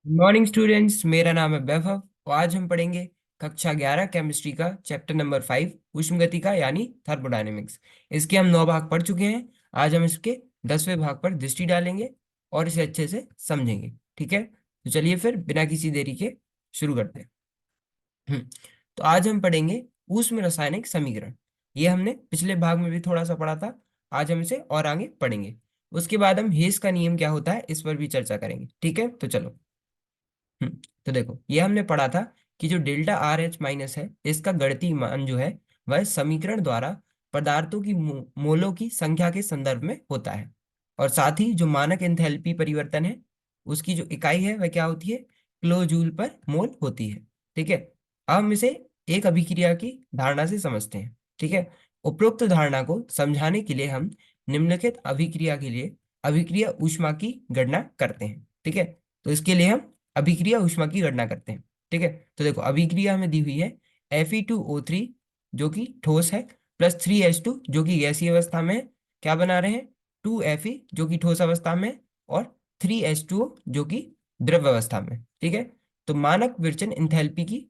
Morning students, मेरा नाम है वैभव और आज हम पढ़ेंगे कक्षा 11 केमिस्ट्री का चैप्टर नंबर 5 उष्मगतिका यानी थर्मोडायनेमिक्स। इसके हम 9 भाग पढ़ चुके हैं। आज हम इसके 10वें भाग पर दृष्टि डालेंगे और इसे अच्छे से समझेंगे। ठीक है, तो चलिए फिर बिना किसी देरी के शुरू करते हैं। हम्म, तो आज हम पढ़ेंगे ऊष्म रासायनिक समीकरण। ये हमने पिछले भाग में भी थोड़ा सा पढ़ा था। आज हम इसे और आगे पढ़ेंगे। उसके बाद हम हेस का नियम क्या होता है इस पर भी चर्चा करेंगे। ठीक है, तो चलो। तो देखो, ये हमने पढ़ा था कि जो डेल्टा आर एच माइनस है इसका गणितीय मान जो है वह समीकरण द्वारा पदार्थों की मोलों की संख्या के संदर्भ में होता है। और साथ ही जो मानक एंथैल्पी परिवर्तन है उसकी जो इकाई है वह क्या होती है, किलो जूल पर मोल होती है। ठीक है, अब हम इसे एक अभिक्रिया की धारणा से समझते हैं। ठीक है, उपरोक्त धारणा को समझाने के लिए हम निम्नलिखित अभिक्रिया के लिए अभिक्रिया ऊष्मा की गणना करते हैं। ठीक है, तो इसके लिए हम अभिक्रिया ऊष्मा की गणना करते हैं। ठीक है, तो देखो अभिक्रिया हमें दी हुई है Fe2O3 जो कि ठोस है, प्लस 3H2 जो कि गैसीय अवस्था में है। क्या बना रहे हैं, 2Fe जो कि ठोस अवस्था में है, और 3H2O जो कि द्रव अवस्था में है। ठीक है, तो मानक विरचन एंथैल्पी की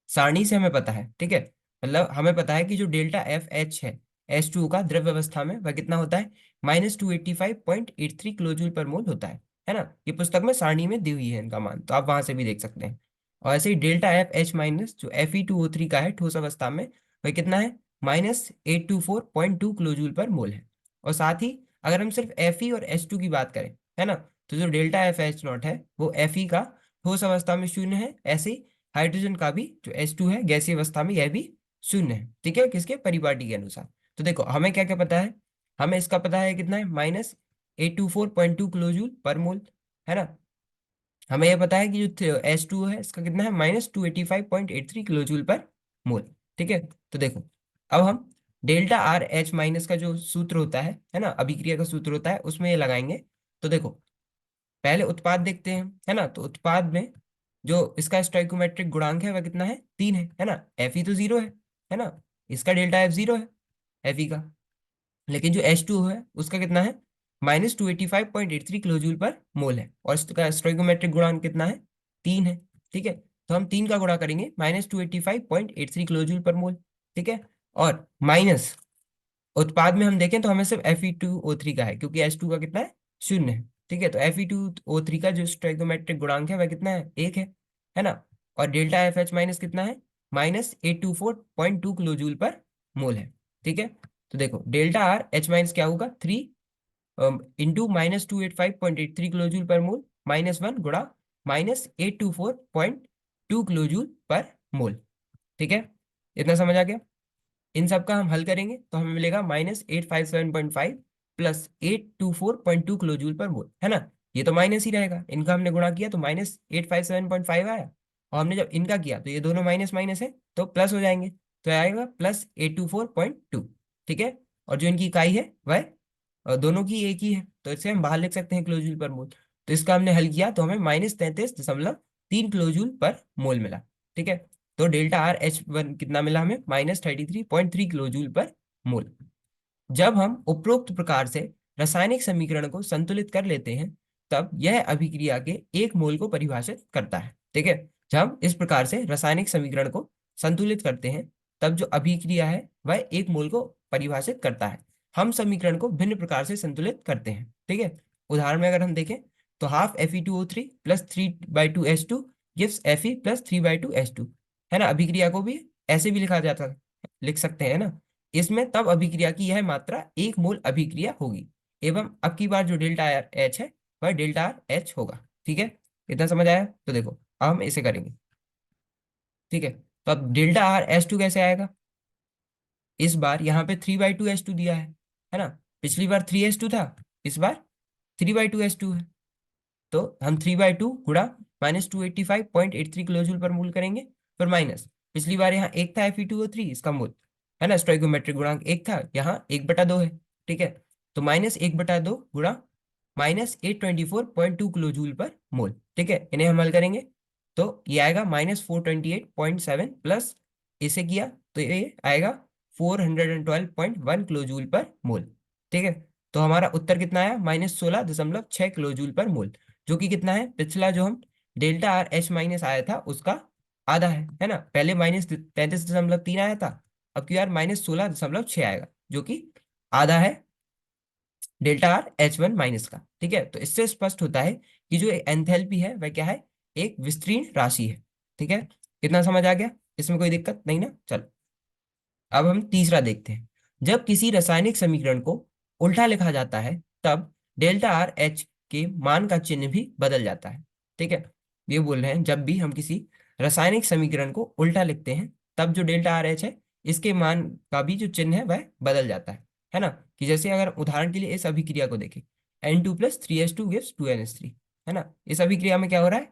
सारणी से हमें पता है। ठीक है, मतलब हमें पता है कि जो डेल्टा एफ एच है H2O का द्रव्य अवस्था में वह कितना होता है, -285.83 किलो जूल पर मोल होता है ना। ये पुस्तक में सारणी में दी हुई है इनका मान, तो आप वहां से भी देख सकते हैं। और ऐसे ही डेल्टा एफ एच माइनस जो Fe2O3 का है ठोस अवस्था में, वह कितना है, -824.2 किलो जूल पर मोल है। और साथ ही अगर हम सिर्फ Fe और H2 की बात करें, है ना, तो जो डेल्टा एफ एच नॉट है वो Fe का ठोस अवस्था में शून्य है। ऐसे ही हाइड्रोजन का भी जो H2 है गैसीय अवस्था में यह भी शून्य है। ठीक है, किसके परिपाटी के अनुसार। तो देखो हमें क्या क्या पता है, हमें इसका पता है कितना है, -824.2 किलो जूल पर मोल, है ना। हमें यह पता है कि जो H2 है इसका कितना है, -285.83 किलो जूल पर मोल। ठीक है, तो देखो अब हम डेल्टा आर एच माइनस का जो सूत्र होता है ना, अभिक्रिया का सूत्र होता है, उसमें ये लगाएंगे। तो देखो पहले उत्पाद देखते हैं, है ना। तो उत्पाद में जो इसका स्टोइकोमेट्रिक गुणांक है वह कितना है, 3 है ना। Fe तो 0 है ना, इसका डेल्टा एफ 0 है Fe का। लेकिन जो H2 है उसका कितना है, -285.83 किलो जूल पर मोल है, और इसका स्टोइकोमेट्रिक गुणांक कितना है, 3 है। ठीक है, तो हम 3 का गुणा करेंगे, -285.83 किलो जूल पर मोल। ठीक है, और माइनस उत्पाद में हम देखें तो हमें सिर्फ Fe2O3 का है, क्योंकि H2 का कितना है, शून्य है। ठीक है, तो Fe2O3 का जो स्टोइकोमेट्रिक गुणांक है वह कितना है, 1 है ना। और डेल्टा एफ एच माइनस कितना है, -824.2 किलो जूल पर मोल है। ठीक है, तो देखो डेल्टा आर एच माइनस क्या होगा, 3 इंटू -285.83 किलो जूल पर मोल, -1 गुणा -824.2 किलो जूल पर मोल। ठीक है, इतना समझ आ गया। इन सब का हम हल करेंगे तो हमें मिलेगा -857.5 प्लस 824.2 किलो जूल पर मोल, है ना। ये तो माइनस ही रहेगा, इनका हमने गुणा किया तो -857.5 आया, और हमने जब इनका किया तो ये दोनों माइनस माइनस है तो प्लस हो जाएंगे, तो आएगा +824.2। ठीक है, और जो इनकी इकाई है वह दोनों की एक ही है, तो इसे हम बाहर लिख सकते हैं किलो जूल पर मोल। तो इसका हमने हल किया तो हमें -33.3 किलो जूल पर मोल मिला। ठीक है, तो डेल्टा आर एच वन कितना मिला हमें, -33.3 किलो जूल पर मोल। जब हम उपरोक्त प्रकार से रासायनिक समीकरण को संतुलित कर लेते हैं तब यह अभिक्रिया के एक मोल को परिभाषित करता है। ठीक है, जब हम इस प्रकार से रासायनिक समीकरण को संतुलित करते हैं तब जो अभिक्रिया है वह एक मोल को परिभाषित करता है। हम समीकरण को भिन्न प्रकार से संतुलित करते हैं। ठीक है, उदाहरण में अगर हम देखें तो half Fe2O3 plus 3/2H2 gives Fe plus 3/2H2, है ना। अभिक्रिया को भी ऐसे भी लिखा जाता है, लिख सकते हैं ना। इसमें तब अभिक्रिया की यह मात्रा 1 मोल अभिक्रिया होगी, एवं अब की बार जो डेल्टा आर एच है वह डेल्टा आर एच होगा। ठीक है, इतना समझ आया। तो देखो अब हम इसे करेंगे। ठीक है, तो अब डेल्टा आर एच टू कैसे आएगा, इस बार यहाँ पे 3/2H2 दिया है ना। पिछली बार 3H2 था, इस बार 3/2H2 है। तो हम 3/2 गुणा -285.83 किलो जूल पर मोल करेंगे, फिर माइनस पिछली बार यहाँ एक था Fe2O3 इसका मोल, है ना, स्टोइकोमेट्रिक गुणांक एक था, यहाँ 1/2 है। ठीक है, तो -1/2 गुणा -824.2 किलो जूल पर मोल। ठीक है, इन्हें हम हल करेंगे तो ये आएगा -428.7 प्लस इसे किया तो ये आएगा 412.1 किलो जूल पर मोल। ठीक है, तो हमारा उत्तर कितना आया, -16.6 किलो जूल पर मोल, जो कि कितना है, पिछला जो हम डेल्टा आर एच माइनस आया था उसका आधा है ना। पहले -33.3 आया था, अब क्यू आर -16.6 आएगा, जो कि आधा है delta R H one minus का। ठीक है, तो इससे स्पष्ट होता है कि जो एंथैल्पी है वह क्या है, एक विस्तीर्ण राशि है। ठीक है, कितना समझ आ गया, इसमें कोई दिक्कत नहीं ना। चलो अब हम तीसरा देखते हैं। जब किसी रासायनिक समीकरण को उल्टा लिखा जाता है तब डेल्टा आर एच के मान का चिन्ह भी बदल जाता है। ठीक है, ये बोल रहे हैं जब भी हम किसी रासायनिक समीकरण को उल्टा लिखते हैं तब जो डेल्टा आर एच है इसके मान का भी जो चिन्ह है वह बदल जाता है ना। कि जैसे अगर उदाहरण के लिए इस अभिक्रिया को देखें, N2 + 3H2 गिव्स 2NH3, है ना। इस अभिक्रिया में क्या हो रहा है,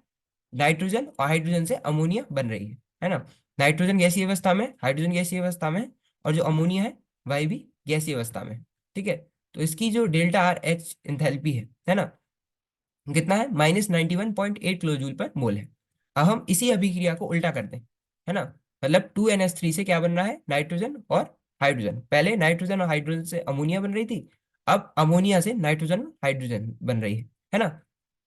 नाइट्रोजन और हाइड्रोजन से अमोनिया बन रही है ना। नाइट्रोजन गैसीय अवस्था में, हाइड्रोजन गैसीय अवस्था में, और जो अमोनिया है वह भी गैसीय अवस्था में। ठीक है, तो इसकी जो डेल्टा आर एच इंथैल्पी है ना, कितना है, -91.8 किलो जूल पर मोल है। अब हम इसी अभिक्रिया को उल्टा करते हैं, है ना। मतलब 2NH3 से क्या बन रहा है, नाइट्रोजन और हाइड्रोजन। पहले नाइट्रोजन और हाइड्रोजन से अमोनिया बन रही थी, अब अमोनिया से नाइट्रोजन और हाइड्रोजन बन रही है ना।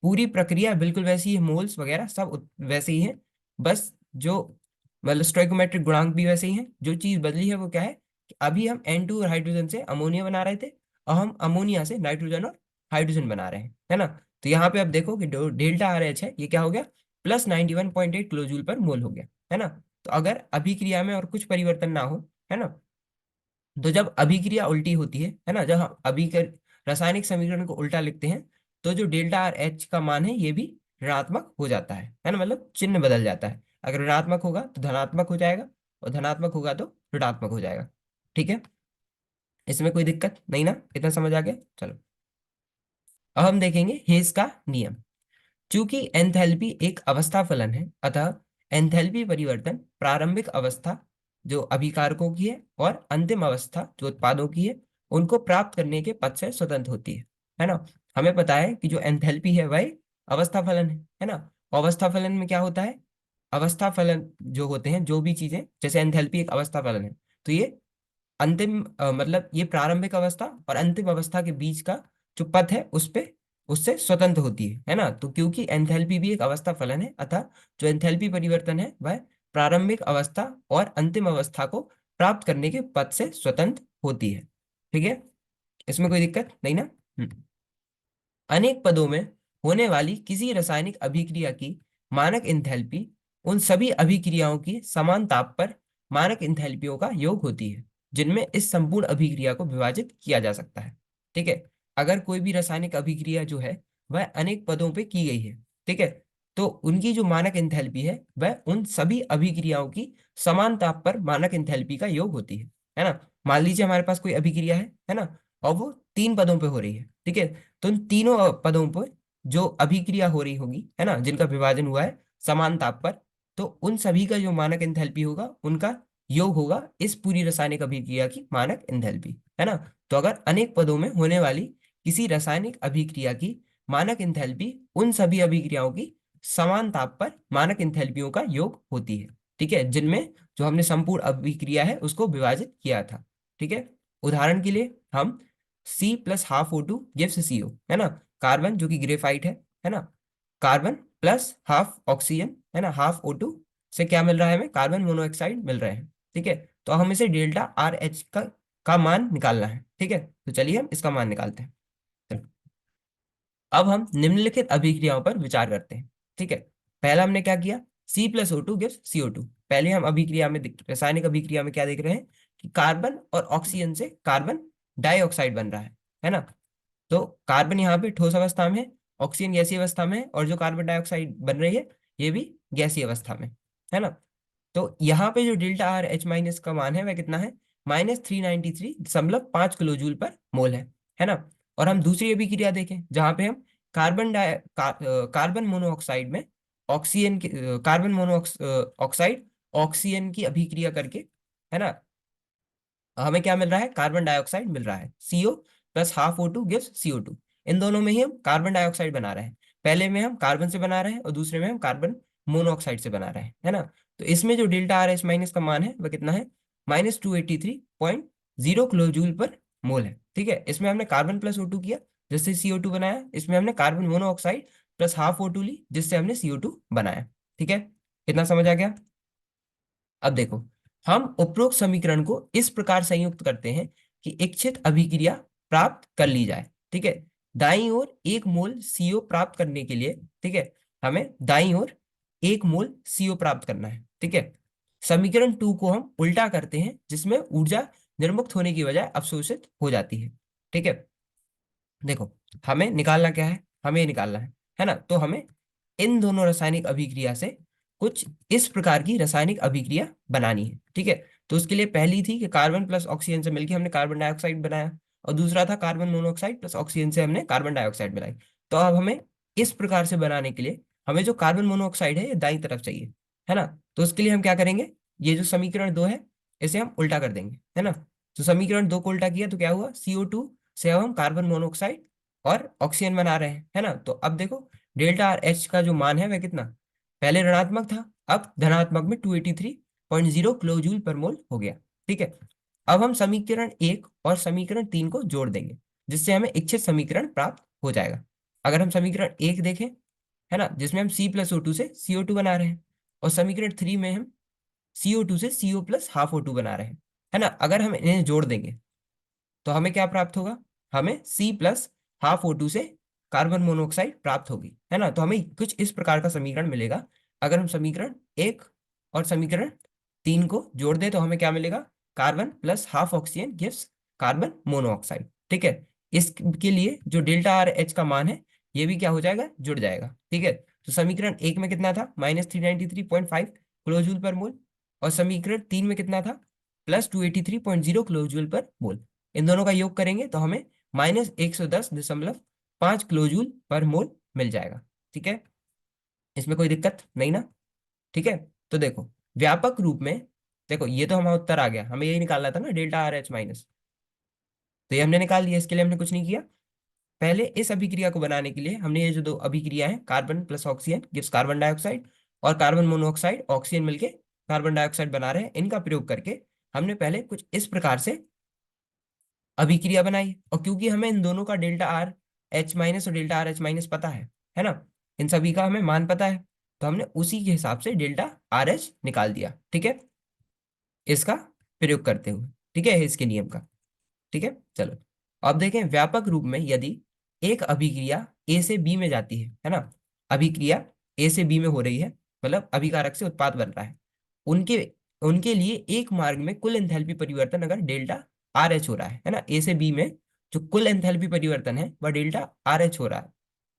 पूरी प्रक्रिया बिल्कुल वैसी है, मोल्स वगैरह सब वैसे ही है, बस जो मतलब स्टोइकोमेट्रिक गुणांक भी वैसे ही है। जो चीज बदली है वो क्या है कि अभी हम N2 और हाइड्रोजन से अमोनिया बना रहे थे, और हम अमोनिया से नाइट्रोजन और हाइड्रोजन बना रहे हैं, है ना। तो यहाँ पे आप देखो कि डेल्टा आर एच है ये क्या हो गया, +91.8 किलो जूल पर मोल हो गया, है ना। तो अगर अभिक्रिया में और कुछ परिवर्तन ना हो, है ना, तो जब अभिक्रिया उल्टी होती है ना, जब हम रासायनिक समीकरण को उल्टा लिखते हैं तो जो डेल्टा आर एच का मान है ये भी ऋणात्मक हो जाता है ना, मतलब चिन्ह बदल जाता है। अगर ऋणात्मक होगा तो धनात्मक हो जाएगा, और धनात्मक होगा तो ऋणात्मक हो जाएगा। ठीक है, इसमें कोई दिक्कत नहीं ना, इतना समझ आ गया। चलो अब हम देखेंगे हेस का नियम। चूंकि एंथैल्पी एक अवस्था फलन है, अतः एंथैल्पी परिवर्तन प्रारंभिक अवस्था जो अभिकारकों की है और अंतिम अवस्था जो उत्पादों की है उनको प्राप्त करने के पथ से स्वतंत्र होती है ना। हमें पता है कि जो एंथैल्पी है वह अवस्था फलन है ना। अवस्था फलन में क्या होता है, अवस्था फलन जो होते हैं, जो भी चीजें, जैसे एंथैल्पी एक अवस्था फलन है, तो ये अंतिम मतलब ये प्रारंभिक अवस्था और अंतिम अवस्था के बीच का जो पथ है उस पे उससे स्वतंत्र होती है ना। तो क्योंकि एंथैल्पी भी एक अवस्था फलन है, अतः जो एंथैल्पी परिवर्तन है वह प्रारंभिक अवस्था और अंतिम अवस्था को प्राप्त करने के पथ से स्वतंत्र होती है। ठीक है, इसमें कोई दिक्कत नहीं ना। अनेक पदों में होने वाली किसी रासायनिक अभिक्रिया की मानक एंथैल्पी उन सभी अभिक्रियाओं की समान ताप पर मानक एंथैल्पियों का योग होती है जिनमें इस संपूर्ण अभिक्रिया को विभाजित किया जा सकता है। ठीक है, अगर कोई भी रासायनिक अभिक्रिया जो है वह अनेक पदों पे की गई है, ठीक है, तो उनकी जो मानक एंथैल्पी है वह उन सभी अभिक्रियाओं की समान ताप पर मानक एंथैल्पी का योग होती है ना। मान लीजिए हमारे पास कोई अभिक्रिया है ना, और वो 3 पदों पे हो रही है, ठीक है। तो इन तीनों पदों पर जो अभिक्रिया हो रही होगी, है ना, जिनका विभाजन हुआ है समान ताप पर, तो उन सभी का जो मानक एंथैल्पी होगा उनका योग होगा इस पूरी रासायनिक अभिक्रिया की मानक एंथैल्पी, है ना। तो अगर अनेक पदों में होने वाली किसी रासायनिक अभिक्रिया की मानक एंथैल्पी उन सभी अभिक्रियाओं की समान ताप पर मानक एंथैल्पियों का योग होती है, ठीक है, जिनमें जो हमने संपूर्ण अभिक्रिया है उसको विभाजित किया था। ठीक है, उदाहरण के लिए हम C+½ O2 गिव्स CO, है ना। कार्बन जो कि ग्रेफाइट है ना, कार्बन प्लस हाफ ऑक्सीजन, है ना, हाफ O2 से क्या मिल रहा है, हमें कार्बन मोनोऑक्साइड मिल रहे हैं। ठीक है, तो हम इसे डेल्टा आर एच का मान निकालना है। ठीक है, तो चलिए हम इसका मान निकालते हैं। चलो, अब हम निम्नलिखित अभिक्रियाओं पर विचार करते हैं। ठीक है, पहला हमने क्या किया, C+O2 गिव्स CO2। पहले हम अभिक्रिया में रासायनिक अभिक्रिया में क्या देख रहे हैं कि कार्बन और ऑक्सीजन से कार्बन डाइऑक्साइड बन रहा है ना। तो कार्बन यहाँ पे ठोस अवस्था में है, ऑक्सीजन गैसीय अवस्था में है, और जो कार्बन डाइऑक्साइड बन रही है ये भी गैसीय अवस्था में है ना। तो यहाँ पे जो डेल्टा आर एच माइनस का मान है वह कितना है, -393.5 किलो जूल पर मोल है ना। और हम दूसरी अभिक्रिया देखें जहाँ पे हम कार्बन मोनोऑक्साइड में ऑक्सीजन के कार्बन मोनोऑक्साइड ऑक्सीजन की अभिक्रिया करके, है ना, हमें क्या मिल रहा है, कार्बन डाइऑक्साइड मिल रहा है। CO+½ O2 gives CO2। इन दोनों में ही हम कार्बन डाइऑक्साइड बना रहे हैं, पहले में हम कार्बन से बना रहे हैं और दूसरे में हम कार्बन मोनोऑक्साइड से बना रहे हैं, है ना। तो इसमें जो डेल्टा आर एच माइनस का मान है वह कितना है, -283.0 किलो जूल पर मोल है। ठीक है, इसमें हमने कार्बन प्लस O2 किया जिससे CO2 बनाया, इसमें हमने carbon monoxide plus half O2 ली, जिससे हमने CO2 बनाया। ठीक है, इतना समझ आ गया। अब देखो, हम उपरोक्त समीकरण को इस प्रकार संयुक्त करते हैं कि इच्छित अभिक्रिया प्राप्त कर ली जाए। ठीक है, दाईं ओर 1 मोल CO प्राप्त करने के लिए, ठीक है, हमें दाईं ओर 1 मोल CO प्राप्त करना है। ठीक है, समीकरण 2 को हम उल्टा करते हैं, जिसमें ऊर्जा निर्मुक्त होने की बजाय अवशोषित हो जाती है। ठीक है, देखो, हमें निकालना क्या है, हमें ये निकालना है ना। तो हमें इन दोनों रासायनिक अभिक्रिया से कुछ इस प्रकार की रासायनिक अभिक्रिया बनानी है। ठीक है, तो उसके लिए पहली थी कि कार्बन प्लस ऑक्सीजन से मिलकर हमने कार्बन डाइऑक्साइड बनाया, और दूसरा था कार्बन मोनोऑक्साइड प्लस ऑक्सीजन से हमने कार्बन डाइऑक्साइड बनाई। तो अब हमें इस प्रकार से बनाने के लिए हमें जो कार्बन मोनोऑक्साइड है ये दाईं तरफ चाहिए, है ना। तो उसके लिए हम क्या करेंगे, ये जो समीकरण 2 है इसे हम उल्टा कर देंगे, है ना। तो समीकरण 2 को उल्टा किया तो क्या हुआ, CO2 से अब हम कार्बन मोनोऑक्साइड और ऑक्सीजन बना रहे हैं, है ना। तो अब देखो, डेल्टा RH का जो मान है वह कितना, पहले ऋणात्मक था, अब धनात्मक में 283.0 किलो जूल पर मोल हो गया। ठीक है, अब हम समीकरण 1 और समीकरण 3 को जोड़ देंगे, जिससे हमें इच्छित समीकरण प्राप्त हो जाएगा। अगर हम समीकरण 1 देखें, है ना, जिसमें हम C+O2 से CO2 बना रहे हैं, और समीकरण 3 में हम CO2 से CO प्लस हाफ O2 बना रहे हैं, है ना। अगर हम इन्हें जोड़ देंगे तो हमें क्या प्राप्त होगा, हमें C प्लस हाफ O2 से कार्बन मोनोऑक्साइड प्राप्त होगी, है ना। तो हमें कुछ इस प्रकार का समीकरण मिलेगा। अगर हम समीकरण 1 और समीकरण 3 को जोड़ दें तो हमें क्या मिलेगा, carbon plus half oxygen gives carbon monoxide. ठीक है, इसके लिए जो डेल्टा RH का मान है ये भी क्या हो जाएगा, जुड़ जाएगा। ठीक है, तो समीकरण 1 में कितना था, -393.5 किलो जूल पर मोल, और समीकरण 3 में कितना था, +283.0 किलो जूल पर मोल। इन दोनों का योग करेंगे तो हमें -110.5 किलो जूल पर मोल मिल जाएगा। ठीक है, इसमें कोई दिक्कत नहीं ना। ठीक है, तो देखो, व्यापक रूप में, देखो ये तो हमारा उत्तर आ गया, हमें यही निकालना था ना, डेल्टा RH माइनस, तो ये हमने निकाल दिया। इसके लिए हमने कुछ नहीं किया। पहले इस अभिक्रिया को बनाने के लिए हमने ये जो दो अभिक्रिया है, carbon plus oxygen gives carbon dioxide, और कार्बन मोनोऑक्साइड ऑक्सीजन मिलके कार्बन डाइऑक्साइड बना रहे हैं, इनका प्रयोग करके हमने पहले कुछ इस प्रकार से अभिक्रिया बनाई। और क्योंकि हमें इन दोनों का डेल्टा RH माइनस और डेल्टा RH माइनस पता है ना, इन सभी का हमें मान पता है, तो हमने उसी के हिसाब से डेल्टा RH निकाल दिया। ठीक है, इसका प्रयोग करते हुए, ठीक है, इसके नियम का। ठीक है, चलो अब देखें, व्यापक रूप में यदि एक अभिक्रिया A से B में जाती है ना, अभिक्रिया A से B में हो रही है, मतलब अभिकारक से उत्पाद बन रहा है, उनके उनके लिए एक मार्ग में कुल एंथैल्पी परिवर्तन अगर डेल्टा RH हो रहा है ना, A से B में जो कुल एंथैल्पी परिवर्तन है वह डेल्टा RH हो रहा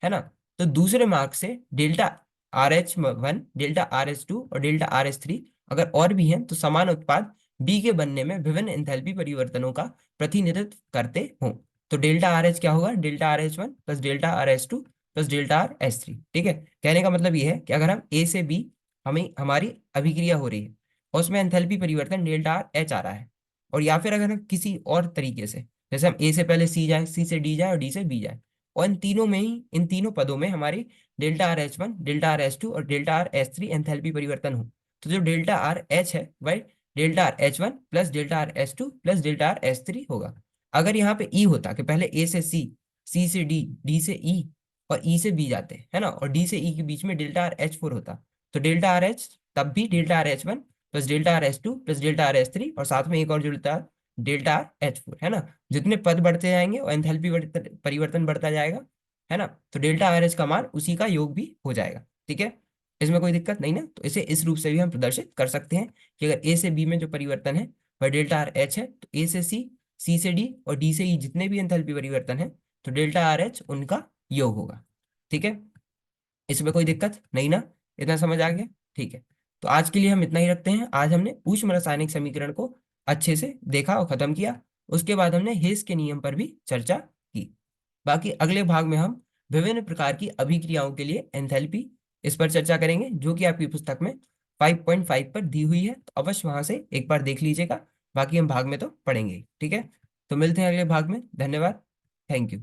है ना, तो दूसरे मार्ग से डेल्टा RH1, डेल्टा RH2 और डेल्टा RH3 अगर और भी हैं तो समान उत्पाद B के बनने में विभिन्न एंथैल्पी परिवर्तनों का प्रतिनिधित्व करते हों। तो डेल्टा RH क्या होगा, delta RH1 plus delta RH2 plus delta RH3। ठीक है, कहने का मतलब ये है कि अगर हम A से B, हमें हमारी अभिक्रिया हो रही है और उसमें एंथैल्पी परिवर्तन डेल्टा RH आ रहा है, और या फिर अगर हम किसी और तरीके से, जैसे हम A से पहले C जाए, C से D जाए और D से B जाए, और इन तीनों में ही, इन तीनों पदों में हमारी डेल्टा RH1, डेल्टा RH2 और डेल्टा RH3 एंथैल्पी परिवर्तन हो, तो जो डेल्टा RH है वह delta RH1 plus delta RH2 plus delta RH3 होगा। अगर यहाँ पे E होता कि पहले A से C, C से D, D से E और E से B जाते है ना, और D से E के बीच में डेल्टा RH4 होता, तो डेल्टा RH तब भी delta RH1 plus delta RH2 plus delta RH3 और साथ में एक और जुड़ता है डेल्टा H4, है ना। जितने पद बढ़ते जाएंगे और एंथैल्पी परिवर्तन बढ़ता जाएगा, है ना, तो डेल्टा RH का मान उसी का योग भी हो जाएगा। ठीक है, इसमें कोई दिक्कत नहीं ना। तो इसे इस रूप से भी हम प्रदर्शित कर सकते हैं कि अगर A से B में जो परिवर्तन है वह डेल्टा RH है, तो A से C, C से D और D से E जितने भी एंथैल्पी परिवर्तन है तो डेल्टा RH उनका योग होगा। ठीक है, इसमें कोई दिक्कत नहीं ना, इतना समझ आ गया। ठीक है, तो आज के लिए हम इतना ही रखते हैं। आज हमने ऊष्म रासायनिक समीकरण को अच्छे से देखा और खत्म किया, उसके बाद हमने हेस के नियम पर भी चर्चा की। बाकी अगले भाग में हम विभिन्न प्रकार की अभिक्रियाओं के लिए एंथैल्पी, इस पर चर्चा करेंगे, जो कि आपकी पुस्तक में 5.5 पर दी हुई है, तो अवश्य वहां से एक बार देख लीजिएगा। बाकी हम भाग में तो पढ़ेंगे ही। ठीक है, तो मिलते हैं अगले भाग में। धन्यवाद, थैंक यू।